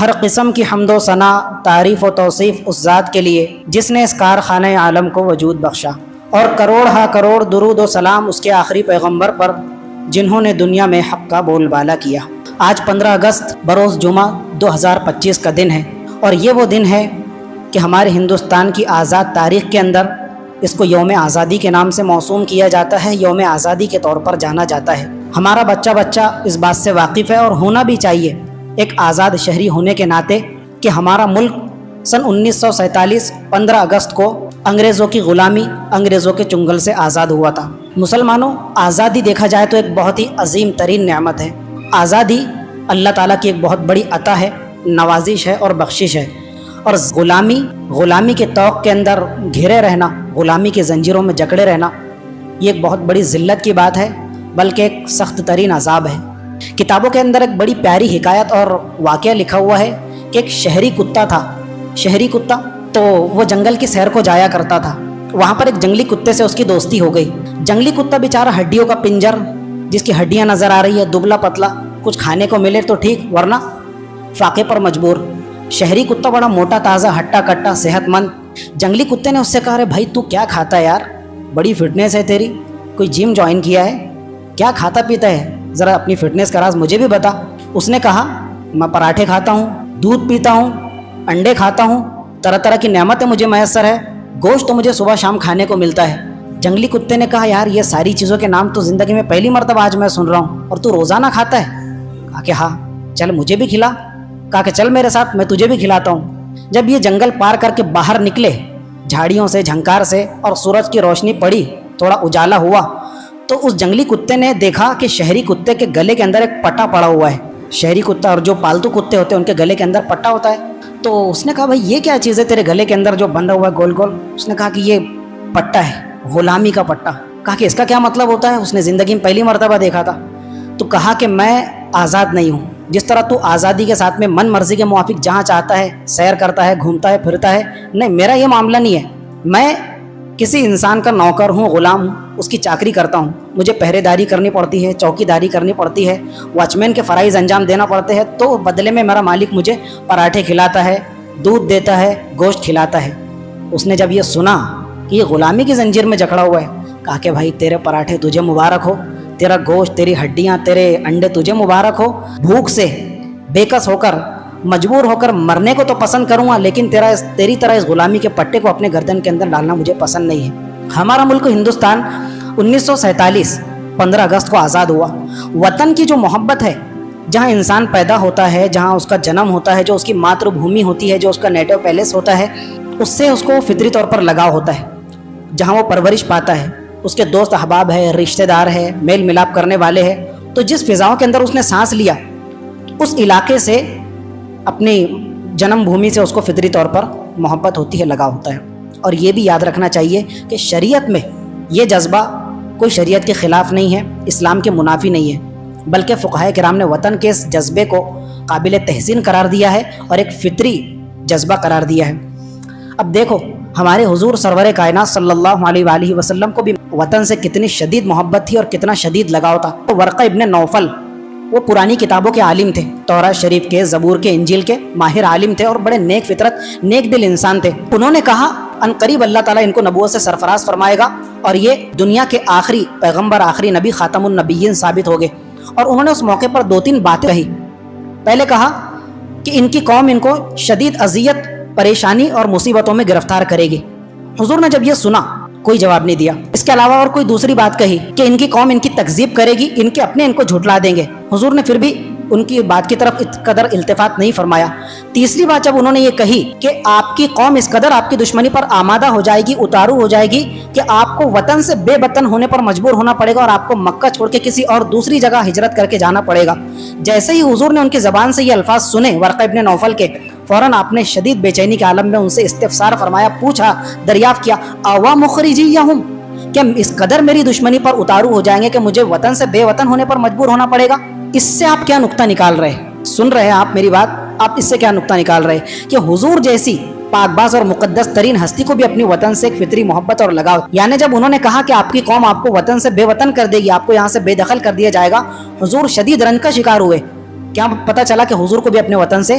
ہر قسم کی حمد و ثنا، تعریف و توصیف اس ذات کے لیے جس نے اس کارخانہ عالم کو وجود بخشا، اور کروڑ ہا کروڑ درود و سلام اس کے آخری پیغمبر پر جنہوں نے دنیا میں حق کا بول بالا کیا۔ آج 15 اگست بروز جمعہ 2025 کا دن ہے، اور یہ وہ دن ہے کہ ہمارے ہندوستان کی آزاد تاریخ کے اندر اس کو یوم آزادی کے نام سے موسوم کیا جاتا ہے، یوم آزادی کے طور پر جانا جاتا ہے۔ ہمارا بچہ بچہ اس بات سے واقف ہے، اور ہونا بھی چاہیے ایک آزاد شہری ہونے کے ناطے، کہ ہمارا ملک سن 1947 15 اگست کو انگریزوں کی غلامی، انگریزوں کے چنگل سے آزاد ہوا تھا۔ مسلمانوں، آزادی دیکھا جائے تو ایک بہت ہی عظیم ترین نعمت ہے۔ آزادی اللہ تعالیٰ کی ایک بہت بڑی عطا ہے، نوازش ہے اور بخشش ہے، اور غلامی کے طوق کے اندر گھرے رہنا، غلامی کے زنجیروں میں جکڑے رہنا، یہ ایک بہت بڑی ذلت کی بات ہے، بلکہ ایک سخت ترین عذاب ہے۔ کتابوں کے اندر ایک بڑی پیاری حکایت اور واقعہ لکھا ہوا ہے کہ ایک شہری کتا تھا۔ شہری کتا تو وہ جنگل کی سیر کو جایا کرتا تھا، وہاں پر ایک جنگلی کتے سے اس کی دوستی ہو گئی۔ جنگلی کتا بیچارہ ہڈیوں کا پنجر، جس کی ہڈیاں نظر آ رہی ہے، دبلا پتلا، کچھ کھانے کو ملے تو ٹھیک، ورنہ فاقے پر مجبور۔ شہری کتا بڑا موٹا تازہ، ہٹا کٹا، صحت مند۔ جنگلی کتے نے اس سے کہا، ارے بھائی تو کیا کھاتا ہے یار، بڑی فٹنس ہے تیری، کوئی جم جوائن کیا ہے، کیا کھاتا پیتا ہے، ذرا اپنی فٹنس کا راز مجھے بھی بتا۔ اس نے کہا، میں پراٹھے کھاتا ہوں، دودھ پیتا ہوں، انڈے کھاتا ہوں، طرح طرح کی نعمتیں مجھے میسر ہے، گوشت تو مجھے صبح شام کھانے کو ملتا ہے۔ جنگلی کتے نے کہا، یار یہ ساری چیزوں کے نام تو زندگی میں پہلی مرتبہ آج میں سن رہا ہوں، اور تو روزانہ کھاتا ہے؟ کہا کہ ہاں، چل مجھے بھی کھلا۔ کہا کہ چل میرے ساتھ، میں تجھے بھی کھلاتا ہوں۔ جب یہ جنگل پار کر کے باہر نکلے، جھاڑیوں سے، جھنکار سے، اور سورج کی روشنی پڑی، تھوڑا اجالا ہوا، تو اس جنگلی کتے نے دیکھا کہ شہری کتے کے گلے کے اندر ایک پٹا پڑا ہوا ہے۔ شہری کتا اور جو پالتو کتے ہوتے ہیں ان کے گلے کے اندر پٹا ہوتا ہے۔ تو اس نے کہا، بھائی یہ کیا چیز ہے تیرے گلے کے اندر جو بندھا ہوا ہے گول گول؟ اس نے کہا کہ یہ پٹا ہے، غلامی کا پٹا۔ کہا کہ اس کا کیا مطلب ہوتا ہے؟ اس نے زندگی میں پہلی مرتبہ دیکھا تھا۔ تو کہا کہ میں آزاد نہیں ہوں، جس طرح تو آزادی کے ساتھ میں من مرضی کے موافق جہاں چاہتا ہے سیر کرتا ہے، گھومتا ہے، پھرتا ہے، نہیں، میرا یہ معاملہ نہیں ہے۔ میں کسی انسان کا نوکر ہوں، غلام ہوں، اس کی چاکری کرتا ہوں، مجھے پہرے داری کرنی پڑتی ہے، چوکی داری کرنی پڑتی ہے، واچ مین کے فرائض انجام دینا پڑتے ہیں، تو بدلے میں میرا مالک مجھے پراٹھے کھلاتا ہے، دودھ دیتا ہے، گوشت کھلاتا ہے۔ اس نے جب یہ سنا کہ یہ غلامی کی زنجیر میں جکڑا ہوا ہے، کہا کہ بھائی تیرے پراٹھے تجھے مبارک ہو، تیرا گوشت، تیری ہڈیاں، تیرے انڈے تجھے مبارک ہو، بھوک سے بےکس ہو کر، مجبور ہو کر مرنے کو تو پسند کروں گا، لیکن تیری طرح اس غلامی کے پٹے کو اپنے گردن کے اندر ڈالنا مجھے پسند نہیں ہے۔ ہمارا ملک ہندوستان 1947 15 اگست کو آزاد ہوا۔ وطن کی جو محبت ہے، جہاں انسان پیدا ہوتا ہے، جہاں اس کا جنم ہوتا ہے، جو اس کی ماتر بھومی ہوتی ہے، جو اس کا نیٹو پیلیس ہوتا ہے، اس سے اس کو فطری طور پر لگاؤ ہوتا ہے۔ جہاں وہ پرورش پاتا ہے، اس کے دوست احباب ہے، رشتہ دار ہے، میل ملاپ کرنے والے ہیں، تو جس فضاؤں کے اندر اس نے سانس لیا، اس علاقے سے، اپنی جنم بھومی سے اس کو فطری طور پر محبت ہوتی ہے، لگاؤ ہوتا ہے۔ اور یہ بھی یاد رکھنا چاہیے کہ شریعت میں یہ جذبہ کوئی شریعت کے خلاف نہیں ہے، اسلام کے منافی نہیں ہے، بلکہ فقہائے کرام نے وطن کے اس جذبے کو قابل تحسین قرار دیا ہے اور ایک فطری جذبہ قرار دیا ہے۔ اب دیکھو، ہمارے حضور سرور کائنات صلی اللہ علیہ وآلہ وسلم کو بھی وطن سے کتنی شدید محبت تھی اور کتنا شدید لگاؤ تھا۔ ورقہ ابن نوفل، وہ پرانی کتابوں کے عالم تھے، تورات شریف کے، زبور کے، انجیل کے ماہر عالم تھے، اور بڑے نیک فطرت، نیک دل انسان تھے۔ انہوں نے کہا ان قریب اللہ تعالیٰ ان کو نبوت سے سرفراز فرمائے گا، اور یہ دنیا کے آخری پیغمبر، آخری نبی، خاتم النبیین ثابت ہو گئے۔ اور انہوں نے اس موقع پر 2-3 باتیں کہی۔ پہلے کہا کہ ان کی قوم ان کو شدید اذیت، پریشانی اور مصیبتوں میں گرفتار کرے گی۔ حضور نے جب یہ سنا، کوئی جواب نہیں دیا۔ اس کے علاوہ اور کوئی دوسری بات کہی کہ ان کی قوم ان کی تکذیب کرے گی، ان کے اپنے ان کو جھٹلا دیں گے۔ حضور نے پھر بھی ان کی بات کی طرف اس قدر التفات نہیں فرمایا۔ تیسری بات جب انہوں نے یہ کہی کہ آپ کی قوم اس قدر آپ کی دشمنی پر آمادہ ہو جائے گی، اتارو ہو جائے گی، کہ آپ کو وطن سے بے وطن ہونے پر مجبور ہونا پڑے گا، اور آپ کو مکہ چھوڑ کے کسی اور دوسری جگہ ہجرت کر کے جانا پڑے گا۔ جیسے ہی حضور نے ان کی زبان سے یہ الفاظ سنے، ورقہ ابن نوفل کے، فوراً آپ نے شدید بے چینی کے عالم میں ان سے استفسار فرمایا، پوچھا، دریافت کیا، اوا مخرجیہم، کہ اس قدر میری دشمنی پر اتارو ہو جائیں گے کہ مجھے وطن سے بے وطن ہونے پر مجبور ہونا پڑے گا؟ اس سے آپ کیا نقطہ نکال رہے ہیں؟ سن رہے ہیں آپ میری بات؟ آپ اس سے کیا نقطہ نکال رہے ہیں کہ حضور جیسی پاک باز اور مقدس ترین ہستی کو بھی اپنی وطن سے ایک فطری محبت اور لگاؤ، یعنی جب انہوں نے کہا کہ آپ کی قوم آپ کو وطن سے بے وطن کر دے گی، آپ کو یہاں سے بے دخل کر دیا جائے گا، حضور شدید رنج کا شکار ہوئے۔ کیا پتہ چلا کہ حضور کو بھی اپنے وطن سے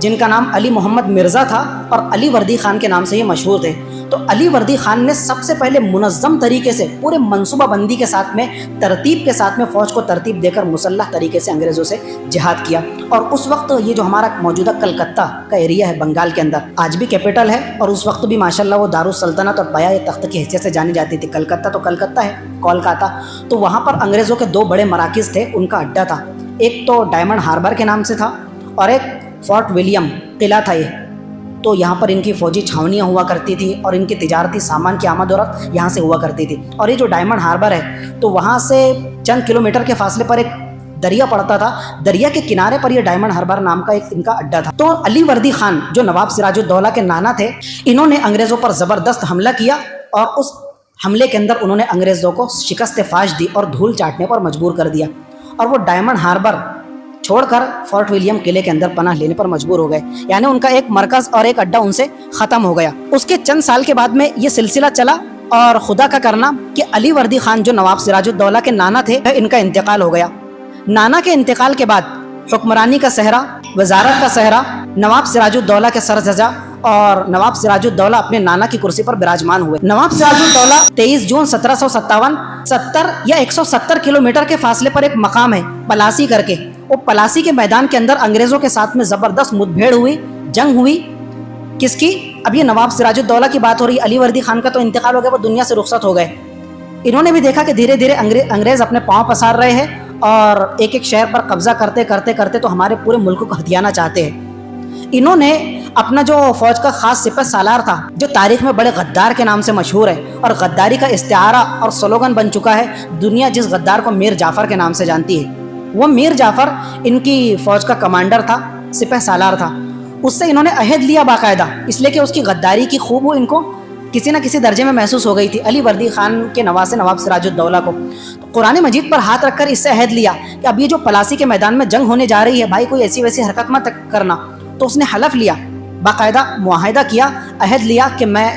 جن کا نام علی محمد مرزا تھا اور علی وردی خان کے نام سے یہ مشہور تھے. تو علی وردی خان نے سب سے پہلے منظم طریقے سے پورے منصوبہ بندی کے ساتھ میں ترتیب کے ساتھ میں فوج کو ترتیب دے کر مسلح طریقے سے انگریزوں سے جہاد کیا. اور اس وقت یہ جو ہمارا موجودہ کلکتہ کا ایریا ہے بنگال کے اندر، آج بھی کیپٹل ہے اور اس وقت بھی ماشاءاللہ وہ دارالسلطنت اور پایۂ تخت کی حیثیت سے جانی جاتی تھی. کلکتہ تو کلکتہ ہے، کولکاتہ. تو وہاں پر انگریزوں کے 2 بڑے مراکز تھے، ان کا اڈا تھا. ایک تو ڈائمنڈ ہاربر کے نام سے تھا اور ایک فورٹ ولیم قلعہ تھا. یہ تو یہاں پر ان کی فوجی چھاونیاں ہوا کرتی تھی اور ان کی تجارتی سامان کی آمد و رفت یہاں سے ہوا کرتی تھی. اور یہ جو ڈائمنڈ ہاربر ہے تو وہاں سے چند کلومیٹر کے فاصلے پر ایک دریا پڑتا تھا. دریا کے کنارے پر یہ ڈائمنڈ ہاربر نام کا ایک ان کا اڈا تھا. تو علی وردی خان جو نواب سراج الدولہ کے نانا تھے، انہوں نے انگریزوں پر زبردست حملہ کیا اور اس حملے کے اندر انہوں نے انگریزوں کو شکست فاش دی اور دھول چاٹنے پر مجبور کر دیا. اور وہ ڈائمنڈ ہاربر چھوڑ کر فورٹ ولیم قلعے کے اندر پناہ لینے پر مجبور ہو گئے. یعنی ان کا ایک مرکز اور ایک اڈا ان سے ختم ہو گیا. اس کے چند سال کے بعد میں یہ سلسلہ چلا اور خدا کا کرنا کہ علی وردی خان جو نواب سراج الدولہ کے نانا تھے، ان کا انتقال ہو گیا. نانا کے انتقال کے بعد حکمرانی کا صحرا، وزارت کا صحرا نواب سراج الدولہ کے سر سجا اور نواب سراج الدولہ اپنے نانا کی کرسی پر براجمان ہوئے. نواب سراج الدولہ 23 جون 1757 70 یا 170 کلومیٹر کے فاصلے پر ایک مقام ہے پلاسی کر کے. وہ پلاسی کے میدان کے اندر انگریزوں کے ساتھ میں زبردست مدبھیڑ ہوئی، جنگ ہوئی. کس کی؟ اب یہ نواب سراج الدولہ کی بات ہو رہی. علی وردی خان کا تو انتقال ہو گیا، وہ دنیا سے رخصت ہو گئے. انہوں نے بھی دیکھا کہ دھیرے دھیرے انگریز اپنے پاؤں پسار رہے ہیں اور ایک ایک شہر پر قبضہ کرتے کرتے کرتے تو ہمارے پورے ملک کو ہتھیانا چاہتے ہیں. انہوں نے اپنا جو فوج کا خاص سپہ سالار تھا، جو تاریخ میں بڑے غدار کے نام سے مشہور ہے اور غداری کا استعارہ اور سلوگن بن چکا ہے، دنیا جس غدار کو میر جعفر کے نام سے جانتی ہے، وہ میر جعفر ان کی فوج کا کمانڈر تھا، سپہ سالار تھا. اس سے انہوں نے عہد لیا باقاعدہ، اس لیے کہ اس کی غداری کی خوب ان کو کسی نہ کسی درجے میں محسوس ہو گئی تھی علی وردی خان کے نواسے نواب سراج الدولہ کو. تو قرآن مجید پر ہاتھ رکھ کر اس سے عہد لیا کہ اب یہ جو پلاسی کے میدان میں جنگ ہونے جا رہی ہے بھائی، کوئی ایسی ویسی حرکت مت کرنا. تو اس نے حلف لیا، باقاعدہ معاہدہ کیا، عہد لیا کہ میں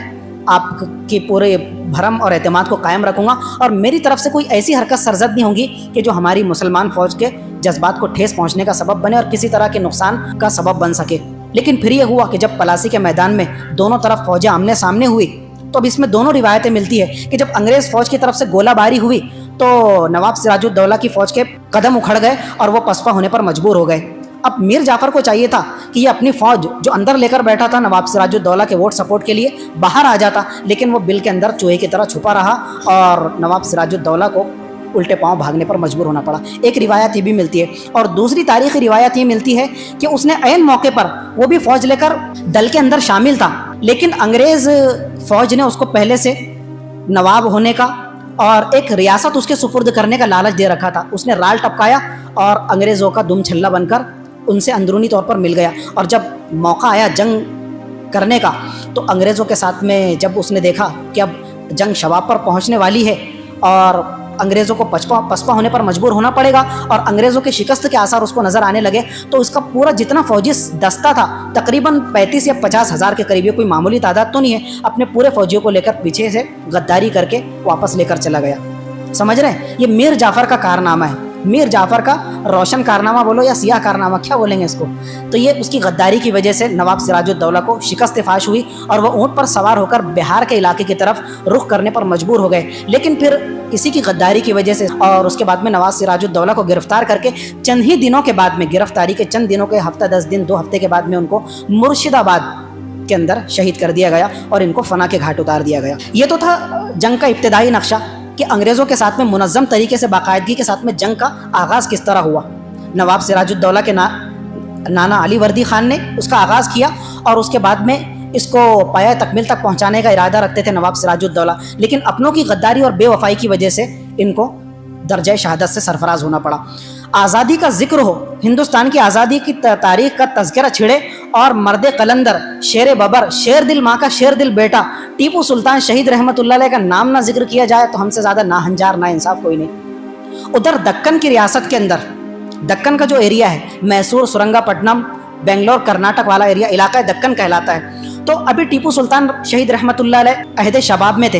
آپ کے پورے بھرم اور اعتماد کو قائم رکھوں گا اور میری طرف سے کوئی ایسی حرکت سرزد نہیں ہوگی کہ جو ہماری مسلمان فوج کے جذبات کو ٹھیس پہنچنے کا سبب بنے اور کسی طرح کے نقصان کا سبب بن سکے. لیکن پھر یہ ہوا کہ جب پلاسی کے میدان میں دونوں طرف فوجیں آمنے سامنے ہوئی تو اب اس میں دونوں روایتیں ملتی ہے کہ جب انگریز فوج کی طرف سے گولہ باری ہوئی تو نواب سراج الدولہ کی فوج کے قدم اکھڑ گئے اور وہ پسپا ہونے پر مجبور ہو گئے. اب میر جعفر کو چاہیے تھا کہ یہ اپنی فوج جو اندر لے کر بیٹھا تھا نواب سراج الدولہ کے ووٹ سپورٹ کے لیے باہر آ جاتا، لیکن وہ بل کے اندر چوہے کی طرح چھپا رہا اور نواب سراج الدولہ کو الٹے پاؤں بھاگنے پر مجبور ہونا پڑا. ایک روایت یہ بھی ملتی ہے اور دوسری تاریخی روایت یہ ملتی ہے کہ اس نے عین موقع پر وہ بھی فوج لے کر دل کے اندر شامل تھا، لیکن انگریز فوج نے اس کو پہلے سے نواب ہونے کا اور ایک ریاست اس کے سپرد کرنے کا لالچ دے رکھا تھا. اس نے رال ٹپکایا اور انگریزوں کا دم چھلا بن کر ان سے اندرونی طور پر مل گیا. اور جب موقع آیا جنگ کرنے کا تو انگریزوں کے ساتھ میں جب اس نے دیکھا کہ اب جنگ شباب پر پہنچنے والی ہے اور انگریزوں کو پسپا ہونے پر مجبور ہونا پڑے گا اور انگریزوں کے شکست کے آثار اس کو نظر آنے لگے، تو اس کا پورا جتنا فوجی دستہ تھا تقریباً 35 یا 50 ہزار کے قریب، کوئی معمولی تعداد تو نہیں ہے، اپنے پورے فوجیوں کو لے کر پیچھے سے غداری کر کے واپس لے کر چلا گیا. سمجھ رہے ہیں؟ یہ میر جعفر کا کارنامہ ہے، میر جعفر کا روشن کارنامہ بولو یا سیاہ کارنامہ، کیا بولیں گے اس کو. تو یہ اس کی غداری کی وجہ سے نواب سراج الدولہ کو شکست فاش ہوئی اور وہ اونٹ پر سوار ہو کر بہار کے علاقے کی طرف رخ کرنے پر مجبور ہو گئے. لیکن پھر اسی کی غداری کی وجہ سے اور اس کے بعد میں نواب سراج الدولہ کو گرفتار کر کے چند ہی دنوں کے بعد میں، گرفتاری کے چند دنوں کے ہفتہ 10 دن 2 ہفتے کے بعد میں ان کو مرشد آباد کے اندر شہید کر دیا گیا اور ان کو فنا کے گھاٹ اتار دیا گیا. یہ تو تھا جنگ کا ابتدائی نقشہ کہ انگریزوں کے ساتھ میں منظم طریقے سے باقاعدگی کے ساتھ میں جنگ کا آغاز کس طرح ہوا. نواب سراج الدولہ کے نانا علی وردی خان نے اس کا آغاز کیا اور اس کے بعد میں اس کو پایۂ تکمیل تک پہنچانے کا ارادہ رکھتے تھے نواب سراج الدولہ، لیکن اپنوں کی غداری اور بے وفائی کی وجہ سے ان کو درجہ شہادت سے سرفراز ہونا پڑا. آزادی کا ذکر ہو، ہندوستان کی آزادی کی تاریخ کا تذکرہ چھڑے اور مرد قلندر، شیر ببر، شیر دل ماں کا شیر دل بیٹا ٹیپو سلطان شہید رحمۃ اللہ علیہ کا نام نہ ذکر کیا جائے تو ہم سے زیادہ ناہنجار نا انصاف کوئی نہیں. ادھر دکن کی ریاست کے اندر، دکن کا جو ایریا ہے، میسور، سرنگا پٹنم، بنگلور، کرناٹک والا ایریا علاقہ دکن کہلاتا ہے. تو ابھی ٹیپو سلطان شہید رحمۃ اللہ علیہ عہد شباب میں تھے.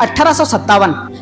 1857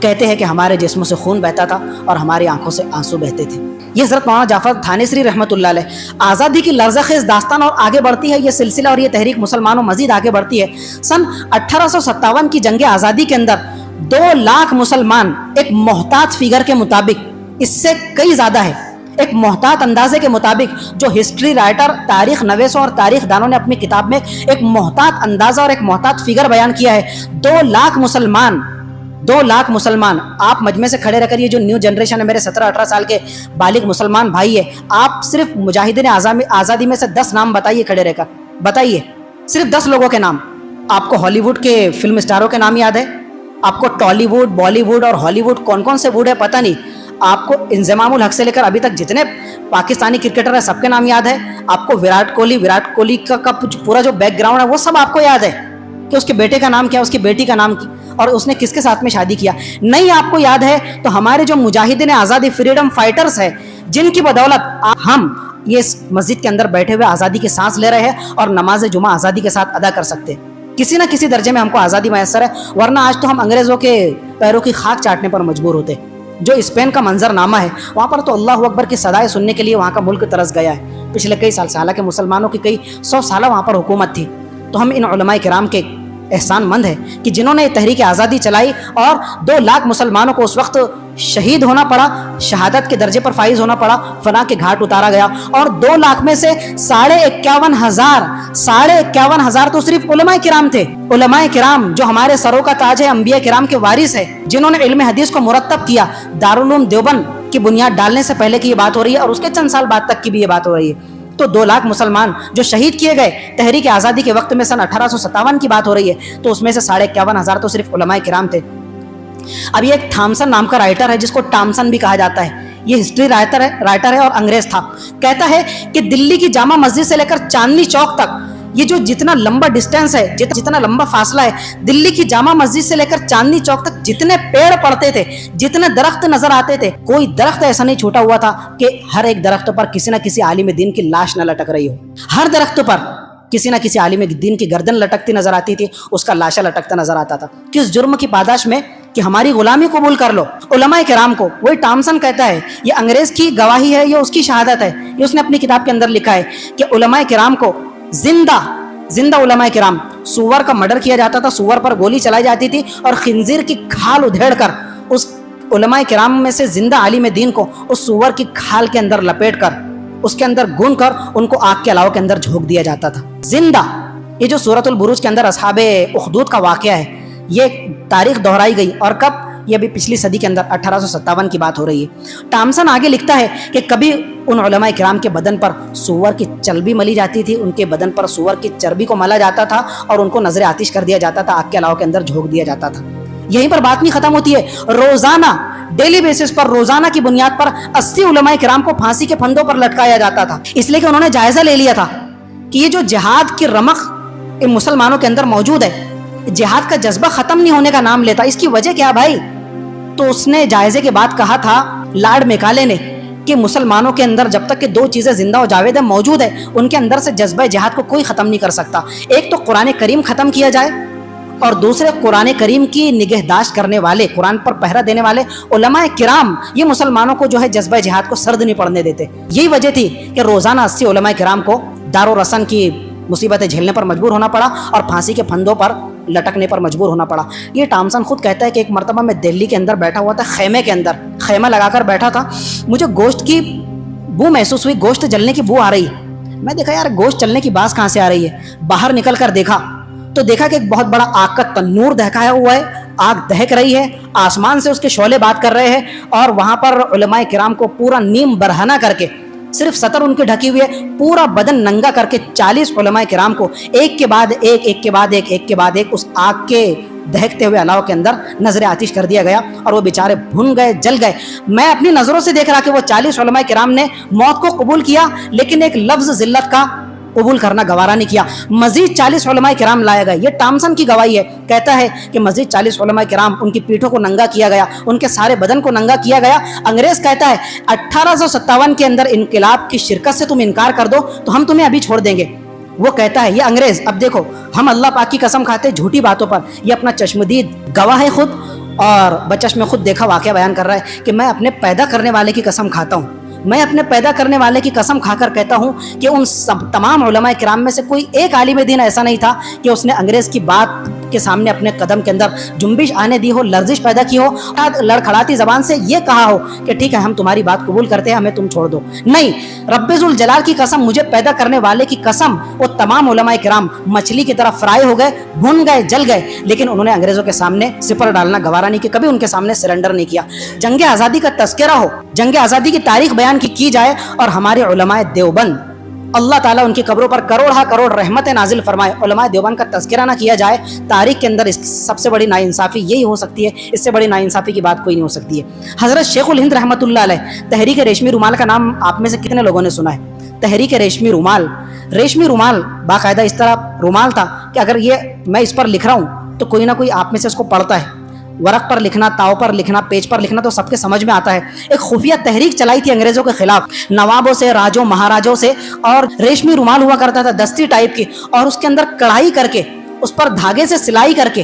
کہتے ہیں کہ ہمارے جسموں سے خون بہتا تھا اور ہماری آنکھوں سے آنسو بہتے تھے۔ یہ حضرت مولانا جعفر تھانیسری رحمۃ اللہ علیہ آزادی کی لرزہ خیز داستان اور آگے بڑھتی ہے یہ سلسلہ اور یہ تحریک مسلمانوں مزید آگے بڑھتی ہے۔ سن 1857 کی جنگ آزادی کے اندر 2 لاکھ مسلمان ایک محتاط فگر کے مطابق، اس سے کئی زیادہ ہے، ایک محتاط اندازے کے مطابق جو ہسٹری رائٹر، تاریخ نویسوں اور تاریخ دانوں نے اپنی کتاب میں ایک محتاط اندازہ اور ایک محتاط فگر بیان کیا ہے، 2 لاکھ مسلمان، 2 لاکھ مسلمان۔ آپ مجمع سے کھڑے رہ کر، یہ جو نیو جنریشن ہے، میرے 17-18 سال کے بالغ مسلمان بھائی ہے، آپ صرف مجاہدین آزادی میں سے 10 نام بتائیے، کھڑے رہ کر بتائیے، صرف 10 لوگوں کے نام۔ آپ کو ہالی ووڈ کے فلم اسٹاروں کے نام یاد ہے؟ آپ کو ٹالی ووڈ، بالی ووڈ اور ہالی ووڈ کون کون سے ووڈ ہے پتہ نہیں۔ آپ کو انضمام الحق سے لے کر ابھی تک جتنے پاکستانی کرکٹر ہیں سب کے نام یاد ہے۔ آپ کو وراٹ کوہلی کا پورا جو بیک گراؤنڈ ہے وہ سب آپ کو یاد ہے کہ اس کے بیٹے کا نام کیا، اس کی بیٹی کا نام کیا اور اس نے کس کے ساتھ میں شادی کیا؟ نہیں آپ کو یاد ہے تو ہمارے جو مجاہدین آزادی، فریڈم فائٹرز ہیں، جن کی بدولت ہم یہ مسجد کے اندر بیٹھے ہوئے آزادی کی سانس لے رہے ہیں اور نماز جمعہ آزادی کے ساتھ ادا کر سکتے ہیں، کسی نہ کسی درجے میں ہم کو آزادی میسر ہے، ورنہ آج تو ہم انگریزوں کے پیروں کی خاک چاٹنے پر مجبور ہوتے۔ جو اسپین کا منظر نامہ ہے وہاں پر تو اللہ اکبر کی صدائیں سننے کے لیے وہاں کا ملک ترس گیا ہے پچھلے کئی سال سے، حالانکہ مسلمانوں کی کئی 100 سالہ وہاں پر حکومت تھی۔ تو ہم ان علماء کرام کے احسان مند ہے کہ جنہوں نے تحریک آزادی چلائی اور 2 لاکھ مسلمانوں کو اس وقت شہید ہونا پڑا، شہادت کے درجے پر فائز ہونا پڑا، فنا کے گھاٹ اتارا گیا، اور 2 لاکھ میں سے 51,500 تو صرف علماء کرام تھے۔ علماء کرام جو ہمارے سروں کا تاج ہے، انبیاء کرام کے وارث ہے، جنہوں نے علم حدیث کو مرتب کیا۔ دارالعلوم دیوبند کی بنیاد ڈالنے سے پہلے کی یہ بات ہو رہی ہے اور اس کے چند سال بعد تک کی بھی یہ بات ہو رہی ہے۔ تو 2 لاکھ مسلمان جو شہید کیے گئے تحریک آزادی کے وقت میں سن 1857 کی بات ہو رہی ہے، تو اس میں سے 51,500 تو صرف علماء کرام تھے۔ اب یہ ایک تھامسن نام کا رائٹر ہے جس کو ٹامسن بھی کہا جاتا ہے، یہ ہسٹری رائٹر ہے اور انگریز تھا۔ کہتا ہے کہ دلی کی جامع مسجد سے لے کر چاندنی چوک تک یہ جو جتنا لمبا ڈسٹینس ہے، جتنا لمبا فاصلہ ہے، دلی کی جامع مسجد سے لے کر چاندنی چوک تک جتنے پیڑ پڑتے تھے، جتنے درخت نظر آتے تھے، کوئی درخت ایسا نہیں چھوٹا ہوا تھا کہ ہر ایک درخت پر کسی نہ کسی عالم دین کی لاش نہ لٹک رہی ہو۔ ہر درخت پر کسی نہ کسی عالم دین کی گردن لٹکتی نظر آتی تھی، اس کا لاشا لٹکتا نظر آتا تھا۔ کس جرم کی پاداش میں؟ کہ ہماری غلامی قبول کر لو۔ علماء کرام کو، وہی ٹامسن کہتا ہے، یہ انگریز کی گواہی ہے، یہ اس کی شہادت ہے، یہ اس نے اپنی کتاب کے اندر لکھا ہے کہ علماء کرام کو زندہ علماء کرام، سور کا مرڈر کیا جاتا تھا، سور پر گولی چلائی جاتی تھی اور خنزیر کی کھال ادھیڑ کر اس علماء کرام میں سے زندہ عالم دین کو اس سور کی کھال کے اندر لپیٹ کر، اس کے اندر گون کر ان کو آگ کے علاوہ کے اندر جھونک دیا جاتا تھا زندہ۔ یہ جو سورۃ البروج کے اندر اصحاب اخدود کا واقعہ ہے، یہ تاریخ دہرائی گئی، اور کب؟ یہ ابھی پچھلی صدی کے اندر 1857 کی بات ہو رہی ہے۔ ٹامسن آگے لکھتا ہے کہ کبھی ان علماء کرام کے بدن پر سور کی چربی ملی جاتی تھی، ان کے بدن پر سور کی چربی کو ملا جاتا تھا اور ان کو نظر آتش کر دیا جاتا تھا، آگ کے علاوہ کے اندر جھونک دیا جاتا تھا۔ یہیں پر بات نہیں ختم ہوتی ہے، روزانہ ڈیلی بیسس پر، روزانہ کی بنیاد پر 80 علماء کرام کو پھانسی کے پھندوں پر لٹکایا جاتا تھا، اس لیے کہ انہوں نے جائزہ لے لیا تھا کہ یہ جو جہاد کی رمق ان مسلمانوں کے اندر موجود ہے، جہاد کا جذبہ ختم نہیں ہونے کا نام لیتا۔ اس کی وجہ کیا بھائی؟ تو اس نے جائزے کے بعد کہا تھا لارڈ میکالے نے کہ مسلمانوں کے اندر جب تک کہ 2 چیزیں زندہ و جاوید ہیں، موجود ہے، ان کے اندر سے جذبہ جہاد کو کوئی ختم نہیں کر سکتا۔ ایک تو قرآن کریم ختم کیا جائے، اور دوسرے قرآن کریم کی نگہداشت کرنے والے، قرآن پر پہرا دینے والے علماء کرام، یہ مسلمانوں کو جو ہے جذبہ جہاد کو سرد نہیں پڑنے دیتے۔ یہی وجہ تھی کہ روزانہ 80 علماء کرام کو دار و رسن کی مصیبتیں جھیلنے پر مجبور ہونا پڑا اور پھانسی کے پھندوں پر لٹکنے پر مجبور ہونا پڑا۔ یہ ٹامسن خود کہتا ہے کہ ایک مرتبہ میں دہلی کے اندر بیٹھا ہوا تھا، خیمے کے اندر خیمہ لگا کر بیٹھا تھا، مجھے گوشت کی بو محسوس ہوئی، گوشت جلنے کی بو آ رہی ہے۔ میں دیکھا یار گوشت چلنے کی باز کہاں سے آ رہی ہے، باہر نکل کر دیکھا تو دیکھا کہ ایک بہت بڑا آگ کا تنور دہکایا ہوا ہے، آگ دہک رہی ہے، آسمان سے اس کے شعلے بات کر رہے ہیں، اور وہاں پر علماء کرام کو پورا نیم برہنہ کر کے، صرف سطر ان کی ڈھکی ہوئی ہے، پورا بدن ننگا کر کے 40 علماء کرام کو ایک کے بعد ایک اس آگ کے دہکتے ہوئے علاوہ کے اندر نظر آتش کر دیا گیا، اور وہ بیچارے بھن گئے، جل گئے۔ میں اپنی نظروں سے دیکھ رہا کہ وہ 40 علماء کرام نے موت کو قبول کیا، لیکن ایک لفظ ذلت کا قبول کرنا گوارا نہیں کیا۔ مزید 40 علماء کرام لائے گئے، یہ ٹامسن کی گواہی ہے، کہتا ہے کہ مزید 40 علماء کرام، ان کی پیٹھوں کو ننگا کیا گیا، ان کے سارے بدن کو ننگا کیا گیا۔ انگریز کہتا ہے 1857 کے اندر انقلاب کی شرکت سے تم انکار کر دو تو ہم تمہیں ابھی چھوڑ دیں گے۔ وہ کہتا ہے یہ انگریز، اب دیکھو ہم اللہ پاک کی قسم کھاتے جھوٹی باتوں پر، یہ اپنا چشمدید گواہ ہے خود، اور بچش میں خود دیکھا واقعہ بیان کر رہا ہے کہ میں اپنے پیدا کرنے والے کی قسم کھاتا ہوں، میں اپنے پیدا کرنے والے کی قسم کھا کر کہتا ہوں کہ ان تمام علماء کرام میں سے کوئی ایک عالم دین ایسا نہیں تھا کہ اس نے انگریز کی بات کے سامنے اپنے قدم کے اندر جنبش آنے دی ہو، لرزش پیدا کی ہو، لڑکھڑاتی زبان سے یہ کہا ہو کہ ٹھیک ہے ہم تمہاری بات قبول کرتے ہیں، ہمیں تم چھوڑ دو۔ نہیں، رب ذوالجلال کی قسم، مجھے پیدا کرنے والے کی قسم، وہ تمام علماء کرام مچھلی کی طرح فرائی ہو گئے، بھن گئے، جل گئے، لیکن انہوں نے انگریزوں کے سامنے سپر ڈالنا گوارا نہیں کیا، کبھی ان کے سامنے سرنڈر نہیں کیا۔ جنگ آزادی کا تذکرہ ہو، جنگ آزادی کی تاریخ بیان کی جائے اور ہمارے علماء دیوبند، اللہ تعالیٰ ان کی قبروں پر کروڑ کروڑ رحمت نازل فرمائے، علماء دیوبند کا تذکرہ نہ کیا جائے تاریخ کے اندر، اس سب سے بڑی ناانصافی یہی ہو سکتی ہے، اس سے بڑی ناانصافی کی بات کوئی نہیں ہو سکتی ہے۔ حضرت شیخ الہند رحمۃ اللہ علیہ، تحریک ریشمی رومال کا نام آپ میں سے کتنے لوگوں نے سنا ہے؟ تحریک ریشمی رومال، ریشمی رومال باقاعدہ اس طرح رومال تھا کہ اگر یہ میں اس پر لکھ رہا ہوں تو کوئی نہ کوئی آپ میں سے اس کو پڑھتا ہے، ورق پر لکھنا، تاؤ پر لکھنا، پیج پر لکھنا تو سب کے سمجھ میں آتا ہے۔ ایک خفیہ تحریک چلائی تھی انگریزوں کے خلاف، نوابوں سے، راجوں، مہاراجوں سے، اور ریشمی رومال ہوا کرتا تھا دستی ٹائپ کی، اور اس کے اندر کڑھائی کر کے، اس پر دھاگے سے سلائی کر کے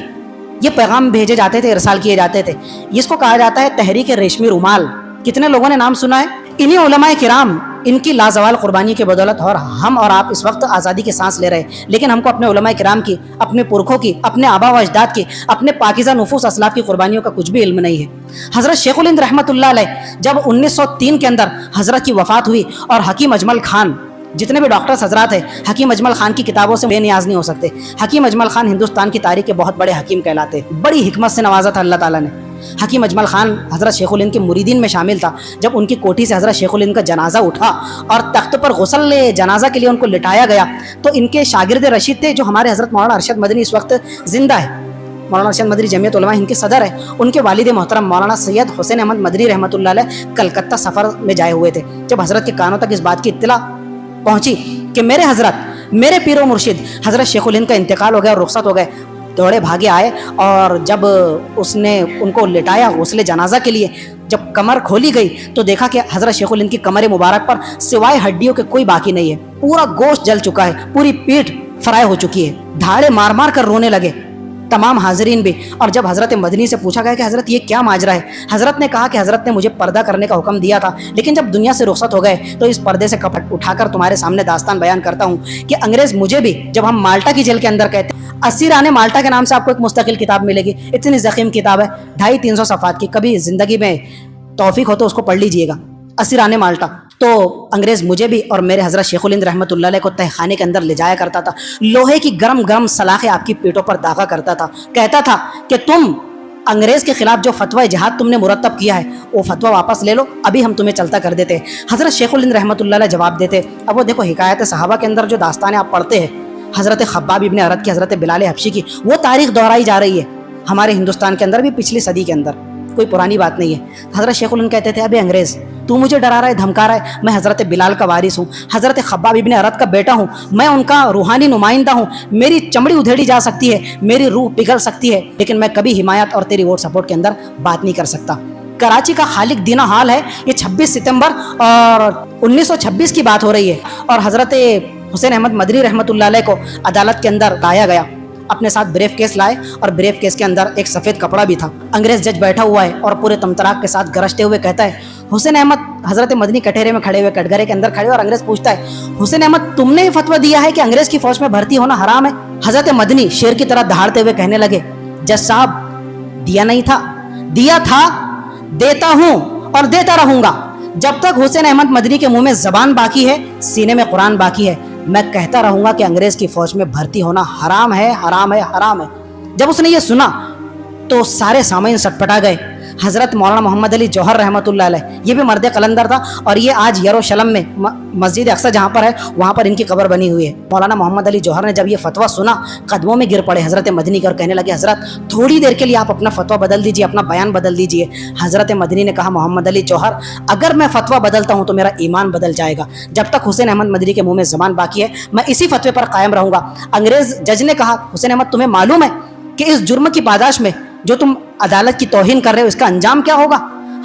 یہ پیغام بھیجے جاتے تھے، ارسال کیے جاتے تھے۔ اس کو کہا جاتا ہے تحریک ریشمی رومال۔ کتنے لوگوں نے نام سنا ہے؟ انہی علماء کرام، ان کی لازوال قربانی کی بدولت اور ہم اور آپ اس وقت آزادی کی سانس لے رہے ہیں، لیکن ہم کو اپنے علماء کرام کی، اپنے پرکھوں کی، اپنے آبا و اجداد کی، اپنے پاکیزہ نفوس اسلاف کی قربانیوں کا کچھ بھی علم نہیں ہے۔ حضرت شیخ الہند رحمۃ اللہ علیہ جب 1903 کے اندر حضرت کی وفات ہوئی، اور حکیم اجمل خان، جتنے بھی ڈاکٹرز حضرات ہیں حکیم اجمل خان کی کتابوں سے بے نیاز نہیں ہو سکتے۔ حکیم اجمل خان ہندوستان کی تاریخ کے بہت بڑے حکیم کہلاتے، بڑی حکمت سے نوازا تھا اللہ تعالیٰ نے۔ حکیم اجمل خان حضرت شیخ الہند کے مریدین میں شامل تھا۔ جب ان کی کوٹھی سے حضرت شیخ الہند کا جنازہ اٹھا اور تخت پر غسل جنازہ کے لیے ان کو لٹایا گیا، تو ان کے شاگرد رشید تھے جو ہمارے حضرت مولانا ارشد مدنی اس وقت زندہ ہے، مولانا ارشد مدنی جمعیت علماء ہند کے صدر ہے، ان کے والد محترم مولانا سید حسین احمد مدنی رحمۃ اللہ علیہ کلکتہ سفر میں جائے ہوئے تھے۔ جب حضرت کے کانوں تک اس بات کی اطلاع پہنچی کہ میرے حضرت، میرے پیر و مرشد حضرت شیخ الہند کا انتقال ہو گیا اور رخصت ہو گئے، دوڑے بھاگے آئے، اور جب اس نے ان کو لٹایا غسل جنازہ کے لیے، جب کمر کھولی گئی تو دیکھا کہ حضرت شیخ الہند کی کمر مبارک پر سوائے ہڈیوں کے کوئی باقی نہیں ہے، پورا گوشت جل چکا ہے، پوری پیٹھ فرائی ہو چکی ہے۔ دھاڑے مار مار کر رونے لگے تمام حاضرین بھی۔ اور جب حضرت مدنی سے پوچھا گیا کہ حضرت یہ کیا ماجرا ہے، حضرت نے کہا کہ حضرت نے مجھے پردہ کرنے کا حکم دیا تھا، لیکن جب دنیا سے رخصت ہو گئے تو اس پردے سے کپڑا اٹھا کر تمہارے سامنے داستان بیان کرتا ہوں کہ انگریز مجھے بھی، جب ہم مالٹا کی جیل کے اندر کہتے ہیں، اسیران مالٹا کے نام سے آپ کو ایک مستقل کتاب ملے گی، اتنی ضخیم کتاب ہے، 250-300 صفحات کی، کبھی زندگی میں توفیق ہو تو اس کو پڑھ لیجئے گا، اسیران مالٹا۔ تو انگریز مجھے بھی اور میرے حضرت شیخ الہند رحمۃ اللہ علیہ کو تہ خانے کے اندر لے جایا کرتا تھا، لوہے کی گرم گرم سلاخیں آپ کی پیٹوں پر داغا کرتا تھا، کہتا تھا کہ تم انگریز کے خلاف جو فتویٰ جہاد تم نے مرتب کیا ہے وہ فتویٰ واپس لے لو، ابھی ہم تمہیں چلتا کر دیتے۔ حضرت شیخ الہند رحمۃ اللہ علیہ جواب دیتے۔ اب وہ دیکھو حکایت صحابہ کے اندر جو داستانیں آپ پڑھتے ہیں، حضرت خباب ابن ارد کی، حضرت بلال حبشی کی، وہ تاریخ دہرائی جا رہی ہے ہمارے ہندوستان کے اندر بھی، پچھلی صدی کے اندر، کوئی پرانی بات نہیں ہے۔ حضرت شیخ الہند کہتے تھے ابے انگریز تو مجھے ڈرا رہا ہے، دھمکا رہا ہے، میں حضرت بلال کا وارث ہوں، حضرت خباب ابن ارد کا بیٹا ہوں، میں ان کا روحانی نمائندہ ہوں، میری چمڑی ادھیڑی جا سکتی ہے، میری روح پگھل سکتی ہے، لیکن میں کبھی حمایت اور تیری ووٹ سپورٹ کے اندر بات نہیں کر سکتا۔ کراچی کا خالق دینا حال ہے، یہ 26 ستمبر اور 1926 کی بات ہو رہی ہے، اور حضرت حسین احمد مدنی رحمۃ اللہ علیہ کو عدالت کے اندر لایا گیا، اپنے ساتھ بریف کیس لائے، اور بریف کیس کے اندر ایک سفید کپڑا بھی تھا۔ انگریز جج بیٹھا ہوا ہے اور پورے تمطراق کے ساتھ گرجتے ہوئے کہتا ہے، حسین احمد، حضرت مدنی کٹہرے میں کھڑے ہوئے، کٹگرے کے اندر کھڑے، اور انگریز پوچھتا ہے، حسین احمد تم نے یہ فتویٰ دیا ہے کہ انگریز کی فوج میں بھرتی ہونا حرام ہے؟ حضرت مدنی شیر کی طرح دہاڑتے ہوئے کہنے لگے، جج صاحب دیا نہیں تھا، دیا تھا، دیتا ہوں اور دیتا رہوں گا، جب تک حسین احمد مدنی کے منہ میں زبان باقی ہے، سینے میں قرآن باقی ہے، میں کہتا رہوں گا کہ انگریز کی فوج میں بھرتی ہونا حرام ہے، حرام ہے، حرام ہے۔ جب اس نے یہ سنا تو سارے سامعین سٹپٹا گئے۔ حضرت مولانا محمد علی جوہر رحمۃ اللہ علیہ، یہ بھی مرد قلندر تھا، اور یہ آج یروشلم میں مسجد اقصی جہاں پر ہے وہاں پر ان کی قبر بنی ہوئی ہے۔ مولانا محمد علی جوہر نے جب یہ فتویٰ سنا، قدموں میں گر پڑے حضرت مدنی کے اور کہنے لگے، حضرت تھوڑی دیر کے لیے آپ اپنا فتویٰ بدل دیجیے، اپنا بیان بدل دیجیے۔ حضرت مدنی نے کہا، محمد علی جوہر اگر میں فتویٰ بدلتا ہوں تو میرا ایمان بدل جائے گا، جب تک حسین احمد مدنی کے منہ میں زبان باقی ہے میں اسی فتوے پر قائم رہوں گا۔ انگریز جج نے کہا، حسین احمد تمہیں معلوم ہے کہ اس جرم کی پاداش میں جو تم عدالت کی توہین کر رہے ہو اس کا انجام کیا ہوگا؟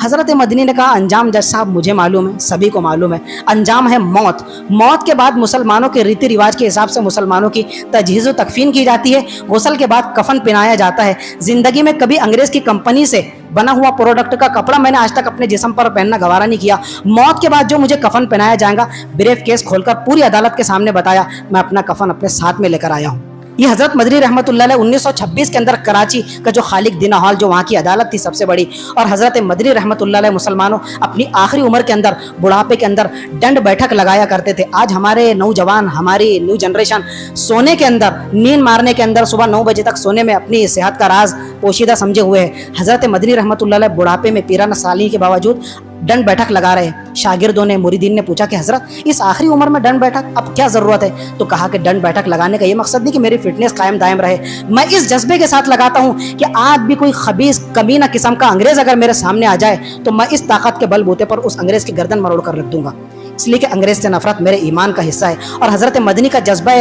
حضرت مدنی نے کہا انجام جج صاحب مجھے معلوم ہے, سبھی کو معلوم ہے, انجام ہے موت. موت کے بعد مسلمانوں کے ریتی رواج کے حساب سے مسلمانوں کی تجہیز و تکفین کی جاتی ہے, غسل کے بعد کفن پہنایا جاتا ہے. زندگی میں کبھی انگریز کی کمپنی سے بنا ہوا پروڈکٹ کا کپڑا میں نے آج تک اپنے جسم پر پہننا گوارا نہیں کیا. موت کے بعد جو مجھے کفن پہنایا جائے گا, بریف کیس کھول کر پوری عدالت کے سامنے بتایا, میں اپنا کفن اپنے ساتھ میں لے کر آیا ہوں. یہ حضرت مدنی رحمۃ اللہ علیہ 1926 کے اندر کراچی کا جو خالق دینا ہال جو وہاں کی عدالت تھی سب سے بڑی, اور حضرت مدنی رحمۃ اللہ علیہ مسلمانوں اپنی آخری عمر کے اندر بڑھاپے کے اندر ڈنڈ بیٹھک لگایا کرتے تھے. آج ہمارے نوجوان, ہماری نیو جنریشن سونے کے اندر, نیند مارنے کے اندر, صبح 9 بجے تک سونے میں اپنی صحت کا راز پوشیدہ سمجھے ہوئے ہیں. حضرت مدنی رحمۃ اللہ علیہ بڑھاپے میں پیرانہ سالی کے باوجود ڈنڈ بیٹھک لگا رہے ہیں. شاگردوں نے, مریدین نے پوچھا کہ حضرت اس آخری عمر میں ڈنڈ بیٹھک اب کیا ضرورت ہے؟ تو کہا کہ ڈنڈ بیٹھک لگانے کا یہ مقصد نہیں کہ میری فٹنس قائم دائم رہے, میں اس جذبے کے ساتھ لگاتا ہوں کہ آج بھی کوئی خبیث کمینہ قسم کا انگریز اگر میرے سامنے آ جائے تو میں اس طاقت کے بل بوتے پر اس انگریز کی گردن مروڑ کر رکھ دوں گا, اس لیے کہ انگریز سے نفرت میرے ایمان کا حصہ ہے. اور حضرت مدنی کا جذبہ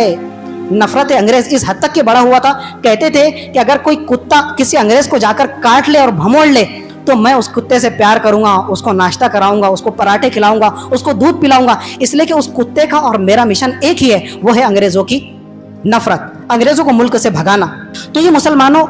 نفرت انگریز اس حد تک کہ بڑا ہوا تھا, کہتے تھے کہ اگر کوئی کتا کسی انگریز کو جا کر کاٹ لے اور بھموڑ لے تو میں اس کتے سے پیار کروں گا, اس کو ناشتہ کراؤں گا, اس کو پراٹھے کھلاؤں گا, اس کو دودھ پلاؤں گا, اس لیے کہ اس کتے کا اور میرا مشن ایک ہی ہے, وہ ہے انگریزوں کی نفرت, انگریزوں کو ملک سے بھگانا. تو یہ مسلمانوں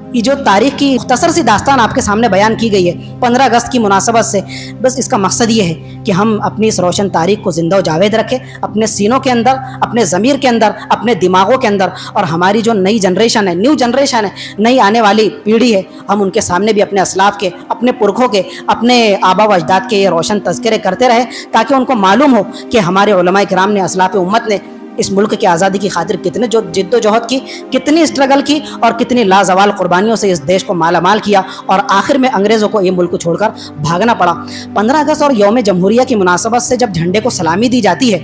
یہ جو تاریخ کی مختصر سی داستان آپ کے سامنے بیان کی گئی ہے 15 اگست کی مناسبت سے, بس اس کا مقصد یہ ہے کہ ہم اپنی اس روشن تاریخ کو زندہ و جاوید رکھیں اپنے سینوں کے اندر, اپنے ضمیر کے اندر, اپنے دماغوں کے اندر. اور ہماری جو نئی جنریشن ہے, نیو جنریشن ہے, نئی آنے والی پیڑھی ہے, ہم ان کے سامنے بھی اپنے اسلاف کے, اپنے پرکھوں کے, اپنے آبا و اجداد کے یہ روشن تذکرے کرتے رہے تاکہ ان کو معلوم ہو کہ ہمارے علماء کرام نے, اسلاف امت نے اس ملک کی آزادی کی خاطر کتنے جد و جہد کی, کتنی اسٹرگل کی اور کتنی لازوال قربانیوں سے اس دیش کو مالا مال کیا, اور آخر میں انگریزوں کو یہ ملک چھوڑ کر بھاگنا پڑا. 15 اگست اور یوم جمہوریہ کی مناسبت سے جب جھنڈے کو سلامی دی جاتی ہے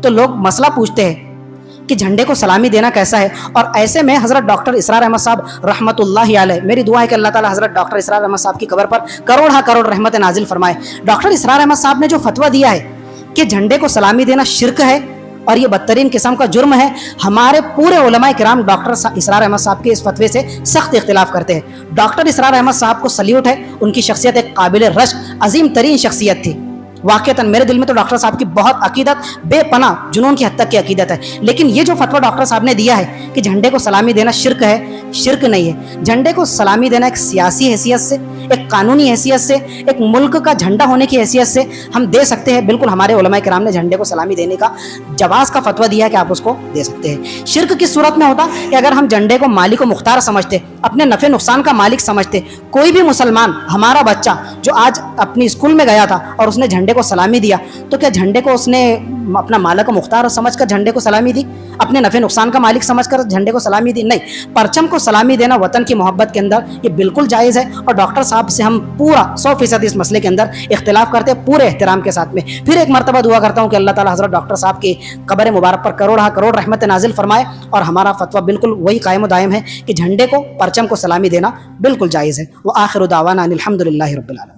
تو لوگ مسئلہ پوچھتے ہیں کہ جھنڈے کو سلامی دینا کیسا ہے. اور ایسے میں حضرت ڈاکٹر اسرار احمد صاحب رحمۃ اللہ علیہ, میری دعا ہے کہ اللہ تعالیٰ حضرت ڈاکٹر اسرار احمد صاحب کی قبر پر کروڑ رحمت نازل فرمائے. ڈاکٹر اسرار احمد صاحب نے جو فتویٰ دیا ہے کہ جھنڈے کو سلامی دینا شرک ہے اور یہ بدترین قسم کا جرم ہے, ہمارے پورے علماء کرام ڈاکٹر اسرار احمد صاحب کے اس فتوے سے سخت اختلاف کرتے ہیں. ڈاکٹر اسرار احمد صاحب کو سلیوٹ ہے, ان کی شخصیت ایک قابل رشک عظیم ترین شخصیت تھی. واقعتاً میرے دل میں تو ڈاکٹر صاحب کی بہت عقیدت, بے پناہ جنون کی حد تک کی عقیدت ہے, لیکن یہ جو فتویٰ ڈاکٹر صاحب نے دیا ہے کہ جھنڈے کو سلامی دینا شرک ہے, شرک نہیں ہے. جھنڈے کو سلامی دینا ایک سیاسی حیثیت سے, ایک قانونی حیثیت سے, ایک ملک کا جھنڈا ہونے کی حیثیت سے ہم دے سکتے ہیں. بالکل ہمارے علماء کرام نے جھنڈے کو سلامی دینے کا جواز کا فتویٰ دیا ہے کہ آپ اس کو دے سکتے ہیں. شرک کس صورت میں ہوتا کہ اگر ہم جھنڈے کو مالک و مختار سمجھتے, اپنے نفع نقصان کا مالک سمجھتے. کوئی بھی مسلمان, ہمارا بچہ جو آج اپنی اسکول میں گیا تھا اور اس نے جھنڈے کو سلامی دیا, تو کیا جھنڈے کو اس نے اپنا مالک و مختار سمجھ کر جھنڈے کو سلامی دی, اپنے نفع نقصان کا مالک سمجھ کر جھنڈے کو سلامی دی؟ نہیں. پرچم کو سلامی دینا وطن کی محبت کے اندر یہ بالکل جائز ہے, اور ڈاکٹر صاحب سے ہم پورا 100% اس مسئلے کے اندر اختلاف کرتے ہیں پورے احترام کے ساتھ میں. پھر ایک مرتبہ دعا کرتا ہوں کہ اللہ تعالیٰ حضرت ڈاکٹر صاحب کی قبر مبارک پر کروڑ رحمت نازل فرمائے, اور ہمارا فتویٰ بالکل وہی قائم و دائم ہے کہ جھنڈے کو, پرچم کو سلامی دینا بالکل جائز ہے. وآخر دعوانا ان الحمد للہ رب العالمین.